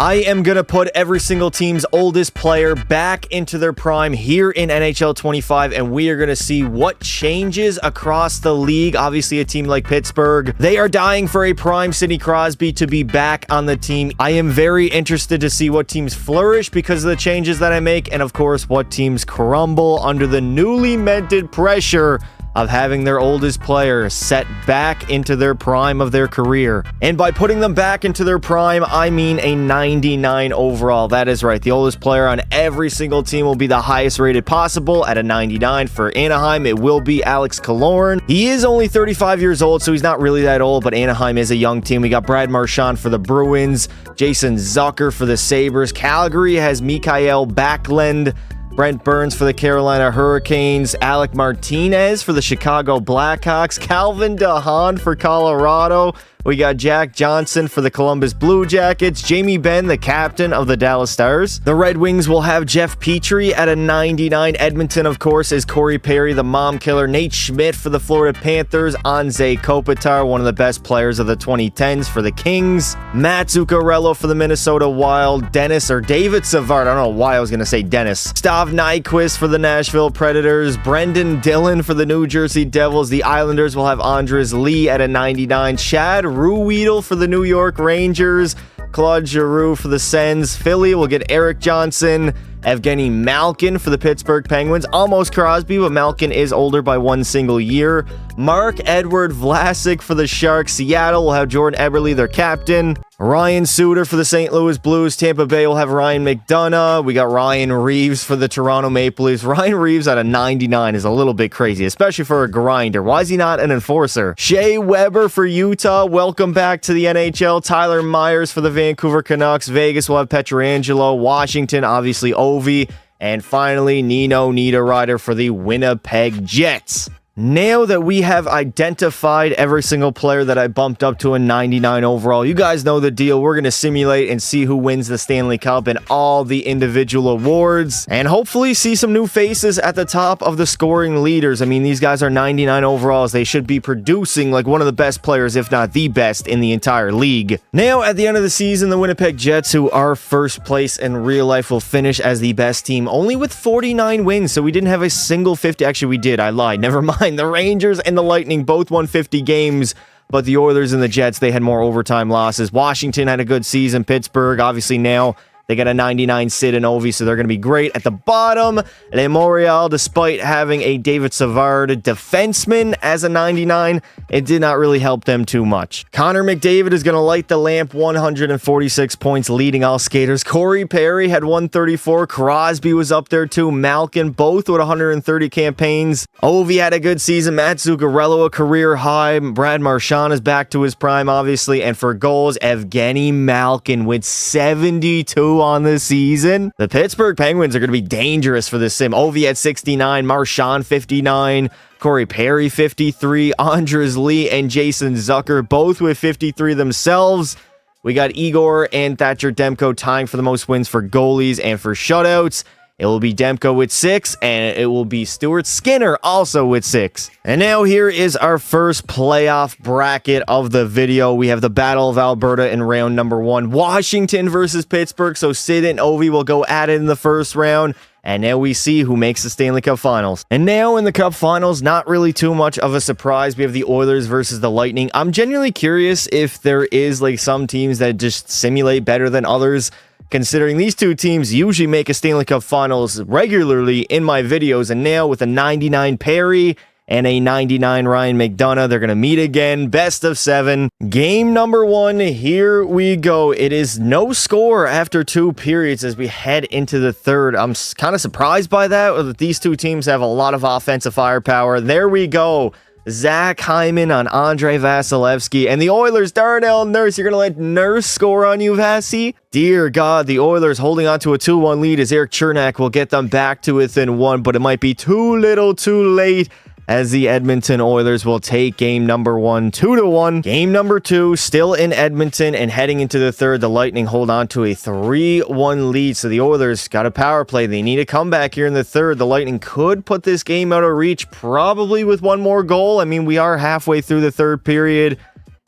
I am going to put every single team's oldest player back into their prime here in NHL 25, and we are going to see what changes across the league. Obviously, a team like Pittsburgh, they are dying for a prime Sidney Crosby to be back on the team. I am very interested to see what teams flourish because of the changes that I make, and of course, what teams crumble under the newly minted pressure of having their oldest player set back into their prime of their career. And by putting them back into their prime, I mean a 99 overall. That is right. The oldest player on every single team will be the highest rated possible at a 99. For Anaheim, it will be Alex Killorn. He is only 35 years old, so he's not really that old, but Anaheim is a young team. We got Brad Marchand for the Bruins, Jason Zucker for the Sabres. Calgary has Mikael Backlund, Brent Burns for the Carolina Hurricanes, Alec Martinez for the Chicago Blackhawks, Calvin DeHaan for Colorado. We got Jack Johnson for the Columbus Blue Jackets, Jamie Benn, the captain of the Dallas Stars. The Red Wings will have Jeff Petrie at a 99. Edmonton, of course, is Corey Perry, the mom killer. Nate Schmidt for the Florida Panthers, Anze Kopitar, one of the best players of the 2010s for the Kings. Matt Zuccarello for the Minnesota Wild, David Savard, I don't know why I was going to say Dennis. Stav Nyquist for the Nashville Predators, Brendan Dillon for the New Jersey Devils. The Islanders will have Andres Lee at a 99. Chad Ruhwedel for the New York Rangers, Claude Giroux for the Sens. Philly will get Eric Johnson, Evgeny Malkin for the Pittsburgh Penguins. Almost Crosby, but Malkin is older by one single year. Mark-Edward Vlasic for the Sharks. Seattle will have Jordan Eberle, their captain. Ryan Suter for the St. Louis Blues. Tampa Bay will have Ryan McDonough. We got Ryan Reeves for the Toronto Maple Leafs. Ryan Reeves at a 99 is a little bit crazy, especially for a grinder. Why is he not an enforcer? Shea Weber for Utah. Welcome back to the NHL. Tyler Myers for the Vancouver Canucks. Vegas will have Pietrangelo. Washington, obviously, Ovi. And finally, Nino Niederreiter for the Winnipeg Jets. Now that we have identified every single player that I bumped up to a 99 overall, you guys know the deal. We're going to simulate and see who wins the Stanley Cup and all the individual awards, and hopefully see some new faces at the top of the scoring leaders. I mean, these guys are 99 overalls. They should be producing like one of the best players, if not the best, in the entire league. Now, at the end of the season, the Winnipeg Jets, who are first place in real life, will finish as the best team, only with 49 wins. So we didn't have a single 50. Actually, we did. I lied. Never mind. The Rangers and the Lightning both won 50 games, but the Oilers and the Jets, they had more overtime losses. Washington had a good season. Pittsburgh, obviously now they got a 99 Sid and Ovi, so they're going to be great. At the bottom, Le Montreal, despite having a David Savard defenseman as a 99, it did not really help them too much. Connor McDavid is going to light the lamp, 146 points, leading all skaters. Corey Perry had 134. Crosby was up there too. Malkin, both with 130 campaigns. Ovi had a good season. Matt Zuccarello, a career high. Brad Marchand is back to his prime, obviously. And for goals, Evgeny Malkin with 72 on the season. The Pittsburgh Penguins are going to be dangerous for this sim. Ovi at 69, Marchand 59, Corey Perry 53, Andres Lee and Jason Zucker both with 53 themselves. We got Igor and Thatcher Demko tying for the most wins for goalies and for shutouts. It will be Demko with 6, and it will be Stuart Skinner also with 6. And now here is our first playoff bracket of the video. We have the Battle of Alberta in round number 1. Washington versus Pittsburgh. So Sid and Ovi will go at it in the first round. And now we see who makes the Stanley Cup Finals. And now in the Cup Finals, not really too much of a surprise. We have the Oilers versus the Lightning. I'm genuinely curious if there is like some teams that just simulate better than others, considering these two teams usually make a Stanley Cup Finals regularly in my videos. And now with a 99 Perry and a 99 Ryan McDonough, they're going to meet again. Best of 7. Game number 1. Here we go. It is no score after 2 periods as we head into the third. I'm kind of surprised by that. These two teams have a lot of offensive firepower. There we go. Zach Hyman on Andrei Vasilevsky. And the Oilers, Darnell Nurse. You're going to let Nurse score on you, Vasi? Dear God, the Oilers holding on to a 2-1 lead as Eric Chernak will get them back to within 1, but it might be too little too late as the Edmonton Oilers will take game number 1, 2-1. Game number 2, still in Edmonton, and heading into the third, the Lightning hold on to a 3-1 lead. So the Oilers got a power play. They need a comeback here in the third. The Lightning could put this game out of reach, probably with one more goal. I mean, we are halfway through the third period,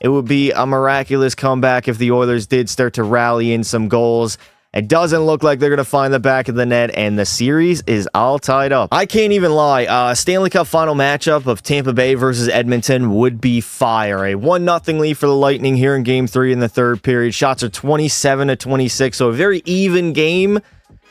it would be a miraculous comeback if the Oilers did start to rally in some goals. It doesn't look like they're going to find the back of the net, and the series is all tied up. I can't even lie. Stanley Cup final matchup of Tampa Bay versus Edmonton would be fire. A 1-0 lead for the Lightning here in Game 3 in the third period. Shots are 27-26, so a very even game.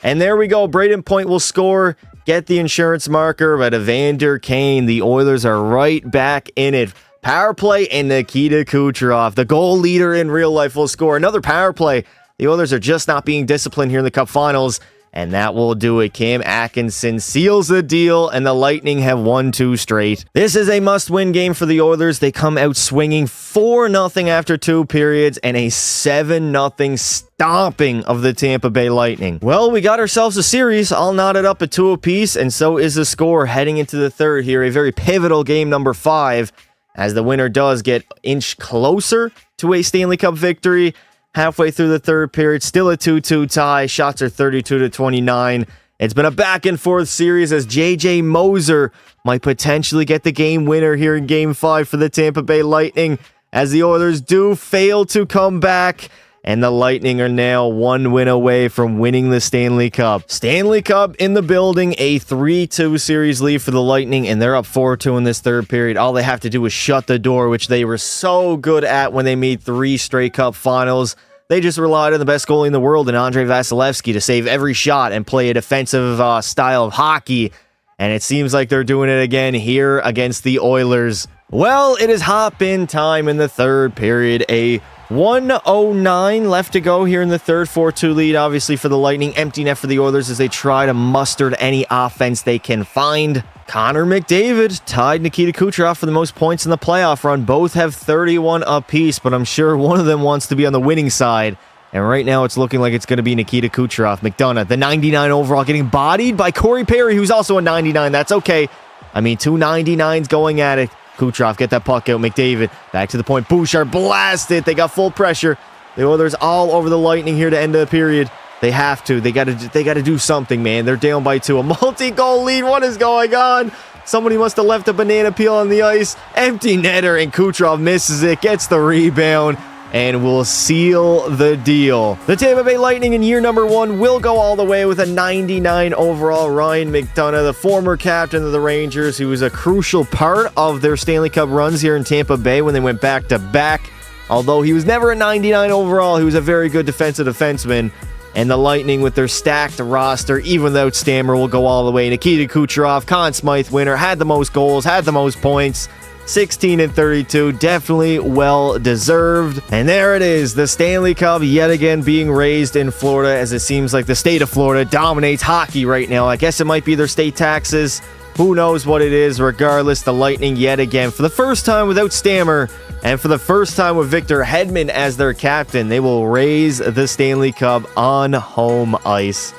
And there we go. Braden Point will score, get the insurance marker, but Evander Kane, the Oilers are right back in it. Power play, and Nikita Kucherov, the goal leader in real life, will score another power play. The Oilers are just not being disciplined here in the Cup Finals, and that will do it. Cam Atkinson seals the deal, and the Lightning have won 2 straight. This is a must-win game for the Oilers. They come out swinging 4-0 after 2 periods, and a 7-0 stomping of the Tampa Bay Lightning. Well, we got ourselves a series, all knotted up at 2 apiece, and so is the score heading into the third here. A very pivotal game number 5, as the winner does get inch closer to a Stanley Cup victory. Halfway through the third period, still a 2-2 tie. Shots are 32-29. It's been a back-and-forth series as J.J. Moser might potentially get the game winner here in Game 5 for the Tampa Bay Lightning, as the Oilers do fail to come back, and the Lightning are now 1 win away from winning the Stanley Cup. Stanley Cup in the building, a 3-2 series lead for the Lightning, and they're up 4-2 in this third period. All they have to do is shut the door, which they were so good at when they made 3 straight Cup Finals. They just relied on the best goalie in the world in Andrei Vasilevsky to save every shot and play a defensive style of hockey, and it seems like they're doing it again here against the Oilers. Well, it is hop-in time in the third period. A 1:09 left to go here in the third. 4-2 lead, obviously, for the Lightning. Empty net for the Oilers as they try to muster any offense they can find. Connor McDavid tied Nikita Kucherov for the most points in the playoff run. Both have 31 apiece, but I'm sure one of them wants to be on the winning side. And right now, it's looking like it's going to be Nikita Kucherov. McDonough, the 99 overall, getting bodied by Corey Perry, who's also a 99. That's okay. I mean, 2 99s going at it. Kucherov, get that puck out. McDavid, back to the point. Bouchard, blast it. They got full pressure. The Oilers all over the Lightning here to end the period. They have to. They got to do something, man. They're down by 2. A multi-goal lead. What is going on? Somebody must have left a banana peel on the ice. Empty netter, and Kucherov misses it. Gets the rebound, and will seal the deal. The Tampa Bay Lightning in year number 1 will go all the way with a 99 overall. Ryan McDonough, the former captain of the Rangers, who was a crucial part of their Stanley Cup runs here in Tampa Bay when they went back-to-back. Although he was never a 99 overall, he was a very good defensive defenseman. And the Lightning, with their stacked roster, even without Stammer, will go all the way. Nikita Kucherov, Conn Smythe winner, had the most goals, had the most points. 16-32, definitely well deserved. And there it is, the Stanley Cup yet again being raised in Florida, as it seems like the state of Florida dominates hockey right now. I guess it might be their state taxes. Who knows what it is? Regardless, the Lightning yet again, for the first time without Stammer, and for the first time with Victor Hedman as their captain, they will raise the Stanley Cup on home ice.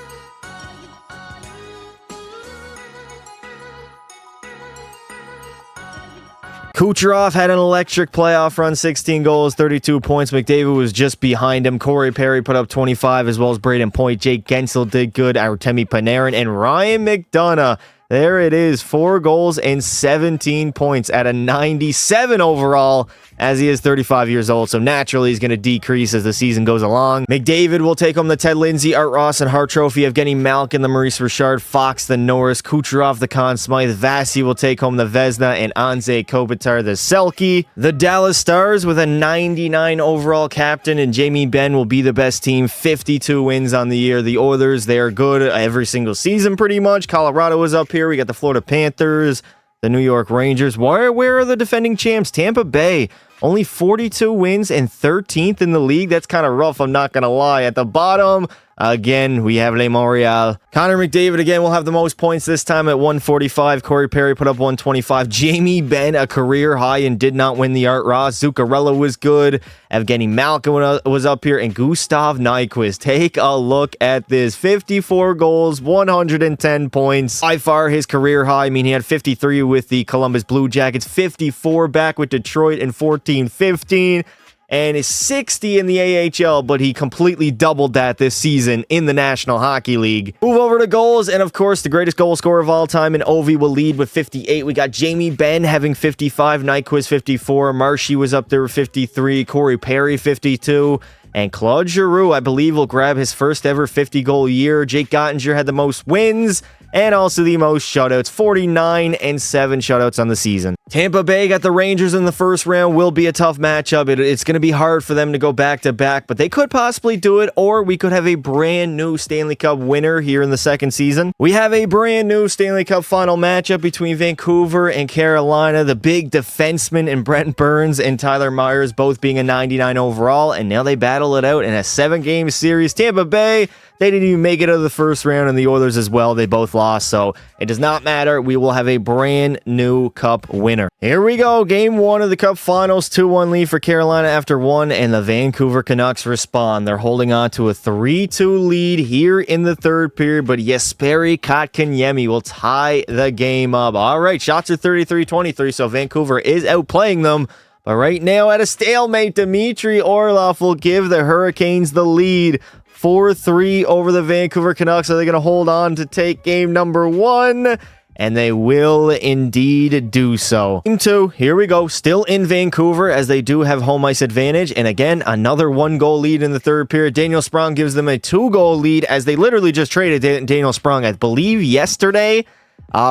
Kucherov had an electric playoff run, 16 goals, 32 points. McDavid was just behind him. Corey Perry put up 25, as well as Braden Point. Jake Gensel did good. Artemi Panarin and Ryan McDonough. There it is, 4 goals and 17 points at a 97 overall, as he is 35 years old, so naturally he's going to decrease as the season goes along. McDavid will take home the Ted Lindsay, Art Ross, and Hart Trophy. Evgeny Malkin, the Maurice Richard, Fox, the Norris, Kucherov, the Conn Smythe, Vasi will take home the Vezina, and Anze Kopitar, the Selke. The Dallas Stars with a 99 overall captain, and Jamie Benn will be the best team, 52 wins on the year. The Oilers, they are good every single season pretty much. Colorado is up here. We got the Florida Panthers, the New York Rangers. Where are the defending champs? Tampa Bay, only 42 wins and 13th in the league. That's kind of rough, I'm not going to lie. At the bottom, again, we have Le Montreal. Connor McDavid, again, will have the most points this time at 145. Corey Perry put up 125. Jamie Benn, a career high, and did not win the Art Ross. Zuccarello was good. Evgeny Malkin was up here. And Gustav Nyquist. Take a look at this. 54 goals, 110 points. By far his career high. I mean, he had 53 with the Columbus Blue Jackets, 54 back with Detroit in 14-15. and is 60 in the AHL, but he completely doubled that this season in the National Hockey League. Move over to goals, and of course, the greatest goal scorer of all time in Ovi will lead with 58. We got Jamie Benn having 55, Nyquist 54, Marshy was up there with 53, Corey Perry 52, and Claude Giroux, I believe, will grab his first ever 50-goal year. Jake Gottinger had the most wins and also the most shutouts, 49 and 7 shutouts on the season. Tampa Bay got the Rangers in the first round. Will be a tough matchup. It's going to be hard for them to go back-to-back, but they could possibly do it, or we could have a brand new Stanley Cup winner here in the second season. We have a brand new Stanley Cup final matchup between Vancouver and Carolina. The big defenseman in Brent Burns and Tyler Myers both being a 99 overall, and now they battle it out in a 7-game series. Tampa Bay, they didn't even make it out of the first round, and the Oilers as well. They both lost, so it does not matter. We will have a brand new Cup winner. Here we go. Game 1 of the Cup Finals. 2-1 lead for Carolina after 1, and the Vancouver Canucks respond. They're holding on to a 3-2 lead here in the third period, but Jesperi Kotkaniemi will tie the game up. All right, shots are 33-23, so Vancouver is outplaying them. But right now, at a stalemate, Dmitry Orlov will give the Hurricanes the lead. 4-3 over the Vancouver Canucks. Are they going to hold on to take game number 1? And they will indeed do so. Game 2, here we go. Still in Vancouver, as they do have home ice advantage. And again, another 1-goal lead in the third period. Daniel Sprong gives them a 2-goal lead, as they literally just traded Daniel Sprong, I believe, yesterday.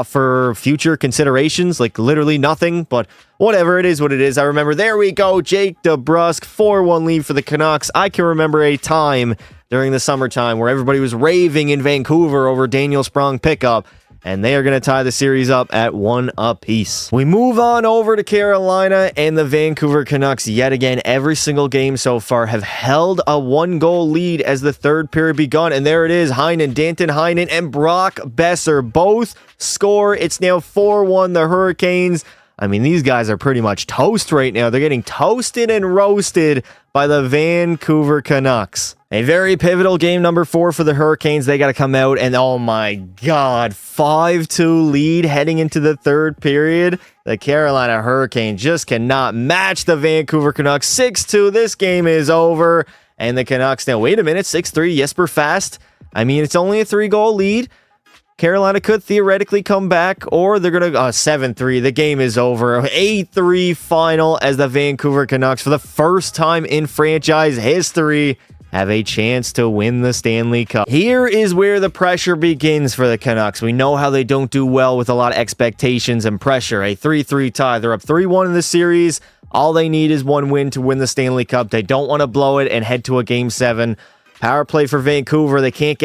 For future considerations, like literally nothing, but whatever, it is what it is. I remember, there we go, Jake DeBrusk, 4-1 lead for the Canucks. I can remember a time during the summertime where everybody was raving in Vancouver over Daniel Sprong pickup, and they are going to tie the series up at 1 apiece. We move on over to Carolina, and the Vancouver Canucks, yet again, every single game so far, have held a 1-goal lead as the third period begun, and there it is, Danton Heinen and Brock Besser both score. It's now 4-1, the Hurricanes. I mean, these guys are pretty much toast right now. They're getting toasted and roasted by the Vancouver Canucks. A very pivotal game number 4 for the Hurricanes. They got to come out and, oh my God, 5-2 lead heading into the third period. The Carolina Hurricanes just cannot match the Vancouver Canucks. 6-2, this game is over. And the Canucks now, wait a minute, 6-3, Jesper Fast. I mean, it's only a 3-goal lead. Carolina could theoretically come back, or they're going to 7-3. The game is over. 8-3 final as the Vancouver Canucks, for the first time in franchise history, have a chance to win the Stanley Cup. Here is where the pressure begins for the Canucks. We know how they don't do well with a lot of expectations and pressure. A 3-3 tie. They're up 3-1 in the series. All they need is 1 win to win the Stanley Cup. They don't want to blow it and head to a Game 7. Power play for Vancouver. They can't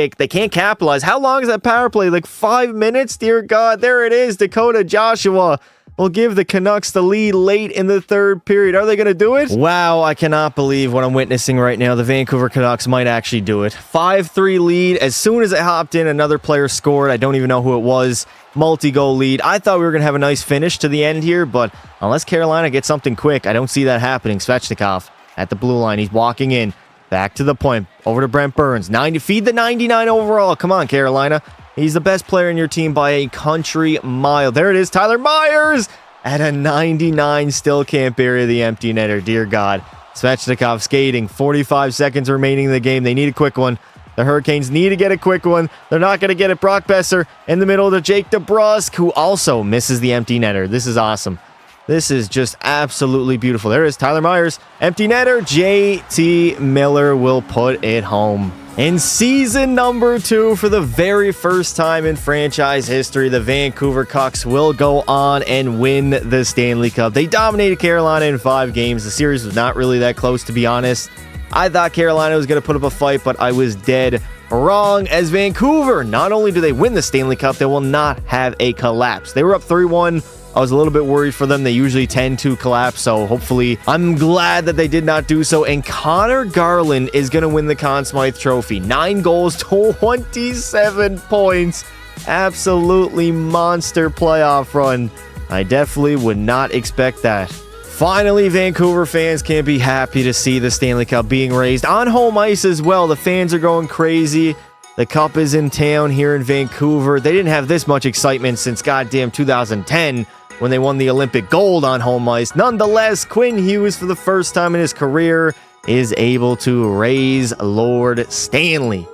capitalize. How long is that power play? Like 5 minutes? Dear God, there it is. Dakota Joshua will give the Canucks the lead late in the third period. Are they going to do it? Wow, I cannot believe what I'm witnessing right now. The Vancouver Canucks might actually do it. 5-3 lead. As soon as it hopped in, another player scored. I don't even know who it was. Multi-goal lead. I thought we were going to have a nice finish to the end here, but unless Carolina gets something quick, I don't see that happening. Svechnikov at the blue line. He's walking in. Back to the point. Over to Brent Burns. Feed the 99 overall. Come on, Carolina. He's the best player in your team by a country mile. There it is. Tyler Myers at a 99. Still can't bury the empty netter. Dear God. Svechnikov skating. 45 seconds remaining in the game. They need a quick one. The Hurricanes need to get a quick one. They're not going to get it. Brock Besser in the middle to Jake DeBrusk, who also misses the empty netter. This is awesome. This is just absolutely beautiful. There is Tyler Myers. Empty netter. JT Miller will put it home. In season number 2, for the very first time in franchise history, the Vancouver Canucks will go on and win the Stanley Cup. They dominated Carolina in 5 games. The series was not really that close, to be honest. I thought Carolina was going to put up a fight, but I was dead wrong, as Vancouver, not only do they win the Stanley Cup, they will not have a collapse. They were up 3-1. I was a little bit worried for them. They usually tend to collapse, so hopefully I'm glad that they did not do so. And Connor Garland is going to win the Conn Smythe Trophy. 9 goals, 27 points. Absolutely monster playoff run. I definitely would not expect that. Finally, Vancouver fans can be happy to see the Stanley Cup being raised on home ice as well. The fans are going crazy. The Cup is in town here in Vancouver. They didn't have this much excitement since goddamn 2010, when they won the Olympic gold on home ice. Nonetheless, Quinn Hughes, for the first time in his career, is able to raise Lord Stanley.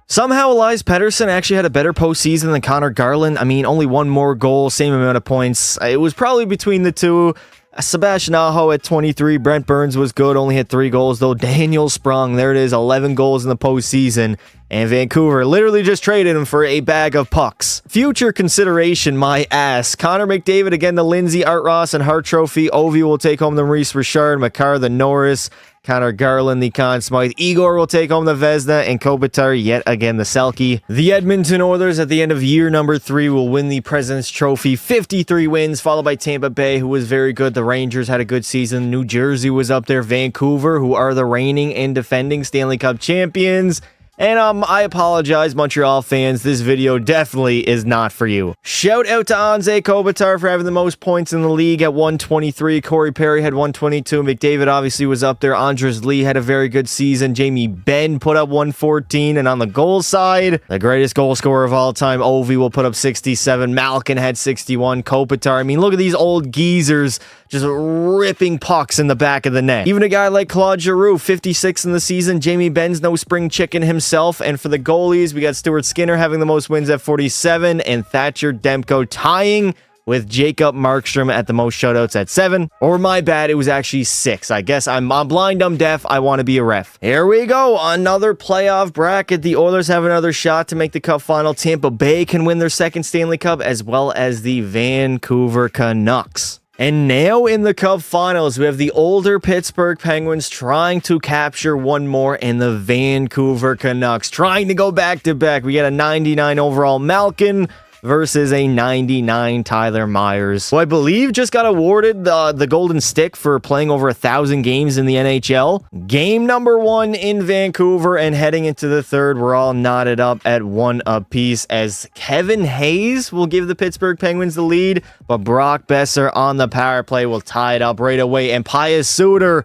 Somehow, Elias Pettersson actually had a better postseason than Connor Garland. I mean, only one more goal, same amount of points. It was probably between the two. Sebastian Aho at 23. Brent Burns was good, only had 3 goals, though. Daniel Sprung, there it is, 11 goals in the postseason. And Vancouver literally just traded him for a bag of pucks. Future consideration, my ass. Connor McDavid again, the Lindsay, Art Ross, and Hart Trophy. Ovi will take home the Maurice Richard. Makar, the Norris. Connor Garland, the Conn Smythe. Igor will take home the Vezina, and Kopitar yet again the Selke. The Edmonton Oilers at the end of year number 3 will win the President's Trophy. 53 wins, followed by Tampa Bay, who was very good. The Rangers had a good season. New Jersey was up there. Vancouver, who are the reigning and defending Stanley Cup champions. And I apologize, Montreal fans. This video definitely is not for you. Shout out to Anze Kopitar for having the most points in the league at 123. Corey Perry had 122. McDavid obviously was up there. Andres Lee had a very good season. Jamie Benn put up 114. And on the goal side, the greatest goal scorer of all time, Ovi, will put up 67. Malkin had 61. Kopitar. I mean, look at these old geezers just ripping pucks in the back of the net. Even a guy like Claude Giroux, 56 in the season. Jamie Benn's no spring chicken himself. And for the goalies, we got Stuart Skinner having the most wins at 47, and Thatcher Demko tying with Jacob Markstrom at the most shutouts at 7. Or my bad, it was actually 6. I guess I'm blind, I'm deaf. I want to be a ref. Here we go. Another playoff bracket. The Oilers have another shot to make the Cup final. Tampa Bay can win their second Stanley Cup, as well as the Vancouver Canucks. And now in the Cup Finals, we have the older Pittsburgh Penguins trying to capture one more, and the Vancouver Canucks trying to go back-to-back. We got a 99 overall Malkin versus a 99 Tyler Myers, who I believe just got awarded the Golden Stick for playing over 1,000 games in the NHL. Game number 1 in Vancouver, and heading into the third, we're all knotted up at 1 apiece as Kevin Hayes will give the Pittsburgh Penguins the lead, but Brock Besser on the power play will tie it up right away, and Pius Suter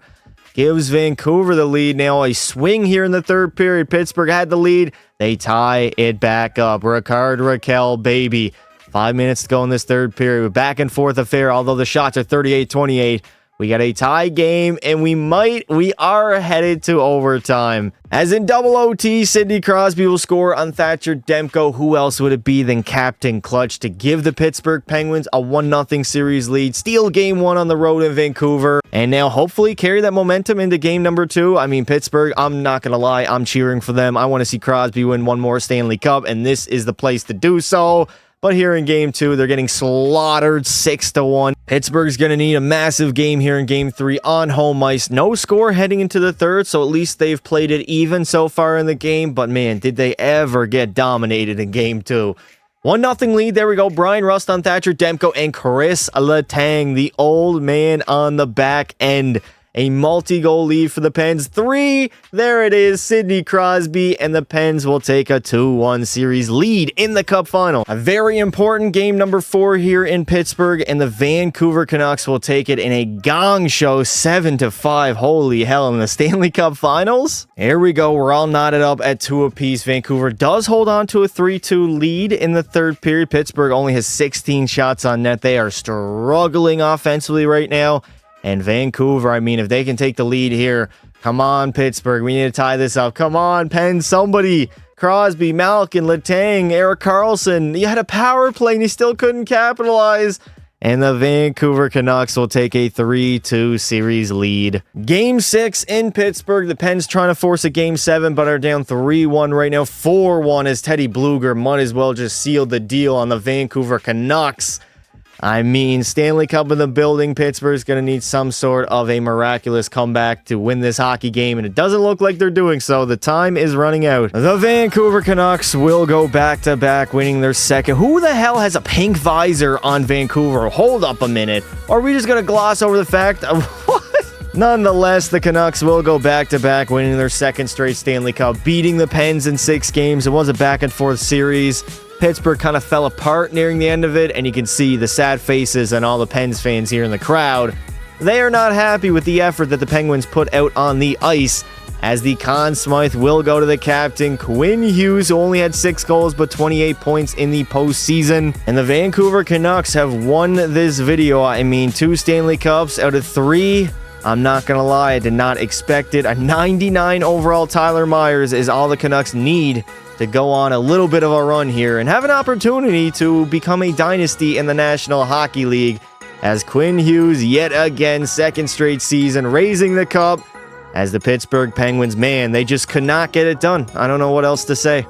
gives Vancouver the lead. Now a swing here in the third period. Pittsburgh had the lead. They tie it back up. Ricard Raquel, baby. 5 minutes to go in this third period. Back and forth affair, although the shots are 38-28. We got a tie game, and we are headed to overtime. As in double OT, Sidney Crosby will score on Thatcher Demko. Who else would it be than Captain Clutch to give the Pittsburgh Penguins a 1-0 series lead, steal game 1 on the road in Vancouver, and now hopefully carry that momentum into game number 2. I mean, Pittsburgh, I'm not going to lie, I'm cheering for them. I want to see Crosby win one more Stanley Cup, and this is the place to do so. But here in game 2, they're getting slaughtered 6-1. Pittsburgh's going to need a massive game here in game 3 on home ice. No score heading into the third, so at least they've played it even so far in the game. But man, did they ever get dominated in game 2. 1-0 lead. There we go. Brian Rust on Thatcher Demko and Chris Letang, the old man on the back end. A multi-goal lead for the Pens. 3. There it is. Sidney Crosby, and the Pens will take a 2-1 series lead in the Cup final. A very important game number 4 here in Pittsburgh, and the Vancouver Canucks will take it in a gong show 7-5. Holy hell, in the Stanley Cup finals. Here we go. We're all knotted up at 2 apiece. Vancouver does hold on to a 3-2 lead in the third period. Pittsburgh only has 16 shots on net. They are struggling offensively right now. And Vancouver, I mean, if they can take the lead here, come on, Pittsburgh. We need to tie this up. Come on, Penn, somebody. Crosby, Malkin, Letang, Erik Karlsson. You had a power play and you still couldn't capitalize. And the Vancouver Canucks will take a 3-2 series lead. Game 6 in Pittsburgh. The Pens trying to force a game 7, but are down 3-1 right now. 4-1 as Teddy Bluger might as well just sealed the deal on the Vancouver Canucks. I mean, Stanley Cup in the building. Pittsburgh's going to need some sort of a miraculous comeback to win this hockey game, and it doesn't look like they're doing so. The time is running out. The Vancouver Canucks will go back-to-back, winning their second. Who the hell has a pink visor on Vancouver? Hold up a minute. Are we just going to gloss over the fact of what? Nonetheless, the Canucks will go back-to-back, winning their second straight Stanley Cup, beating the Pens in 6 games. It was a back-and-forth series. Pittsburgh kind of fell apart nearing the end of it, and you can see the sad faces and all the Pens fans here in the crowd. They are not happy with the effort that the Penguins put out on the ice, as the Conn Smythe will go to the captain, Quinn Hughes, who only had 6 goals but 28 points in the postseason. And the Vancouver Canucks have won this video. I mean, 2 Stanley Cups out of 3. I'm not going to lie, I did not expect it. A 99 overall Tyler Myers is all the Canucks need to go on a little bit of a run here and have an opportunity to become a dynasty in the National Hockey League, as Quinn Hughes, yet again, second straight season, raising the cup as the Pittsburgh Penguins. Man, they just could not get it done. I don't know what else to say.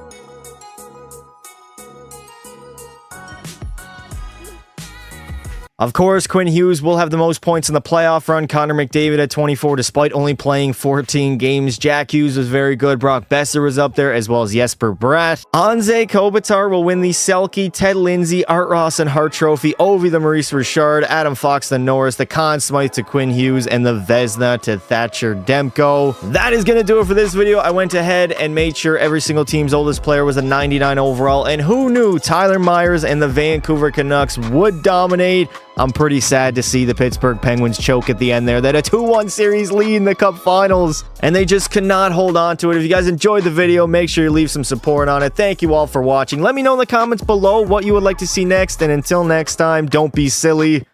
Of course, Quinn Hughes will have the most points in the playoff run. Connor McDavid at 24, despite only playing 14 games. Jack Hughes was very good. Brock Besser was up there, as well as Jesper Bratt. Anze Kopitar will win the Selke, Ted Lindsay, Art Ross, and Hart Trophy. Ovi the Maurice Richard, Adam Fox the Norris, the Conn Smythe to Quinn Hughes, and the Vezina to Thatcher Demko. That is going to do it for this video. I went ahead and made sure every single team's oldest player was a 99 overall. And who knew Tyler Myers and the Vancouver Canucks would dominate? I'm pretty sad to see the Pittsburgh Penguins choke at the end there. They had a 2-1 series lead in the Cup Finals, and they just could not hold on to it. If you guys enjoyed the video, make sure you leave some support on it. Thank you all for watching. Let me know in the comments below what you would like to see next, and until next time, don't be silly.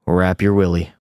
Wrap your willy.